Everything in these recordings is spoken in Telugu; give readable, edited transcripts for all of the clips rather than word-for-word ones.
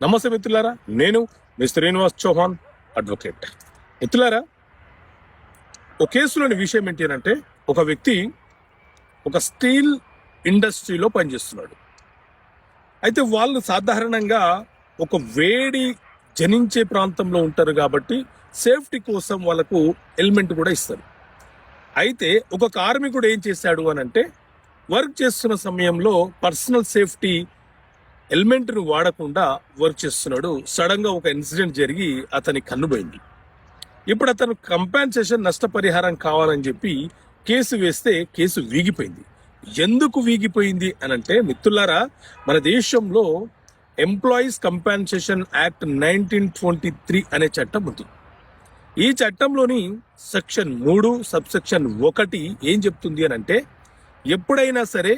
నమస్తే మిత్రులారా, నేను మిస్టర్ శ్రీనివాస్ చౌహాన్, అడ్వకేట్. మిత్రులారా, ఒక కేసులోని విషయం ఏంటి అంటే, ఒక వ్యక్తి ఒక స్టీల్ ఇండస్ట్రీలో పనిచేస్తున్నాడు. అయితే వాళ్ళు సాధారణంగా ఒక వేడి జనించే ప్రాంతంలో ఉంటారు కాబట్టి సేఫ్టీ కోసం వాళ్ళకు హెల్మెట్ కూడా ఇస్తారు. అయితే ఒక కార్మికుడు ఏం చేశాడు అని అంటే, వర్క్ చేస్తున్న సమయంలో పర్సనల్ సేఫ్టీ హెల్మెట్ను వాడకుండా వర్క్ చేస్తున్నాడు. సడన్ గా ఒక ఇన్సిడెంట్ జరిగి అతని కన్నుపోయింది. ఇప్పుడు అతను కంపెన్సేషన్, నష్టపరిహారం కావాలని చెప్పి కేసు వేస్తే కేసు వీగిపోయింది. ఎందుకు వీగిపోయింది అనంటే, మిత్రులారా, మన దేశంలో ఎంప్లాయీస్ కంపెన్సేషన్ యాక్ట్ 1923 అనే చట్టం ఉంది. ఈ చట్టంలోని సెక్షన్ 3 సబ్సెక్షన్ 1 ఏం చెప్తుంది అని అంటే, ఎప్పుడైనా సరే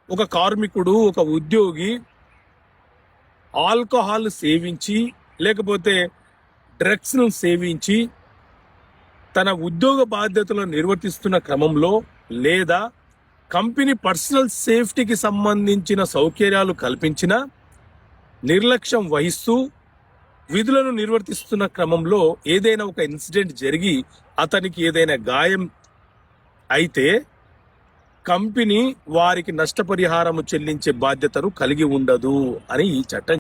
ఒక కార్మికుడు, ఒక ఉద్యోగి ఆల్కహాల్ సేవించి లేకపోతే డ్రగ్స్ను సేవించి తన ఉద్యోగ బాధ్యతలను నిర్వర్తిస్తున్న క్రమంలో లేదా కంపెనీ పర్సనల్ సేఫ్టీకి సంబంధించిన సౌకర్యాలు కల్పించిన నిర్లక్ష్యం వహిస్తూ విధులను నిర్వర్తిస్తున్న క్రమంలో ఏదైనా ఒక ఇన్సిడెంట్ జరిగి అతనికి ఏదైనా గాయం అయితే కంపెనీ వారికి నష్టపరిహారం చెల్లించే బాధ్యతను కలిగి ఉండదు అని ఈ చట్టం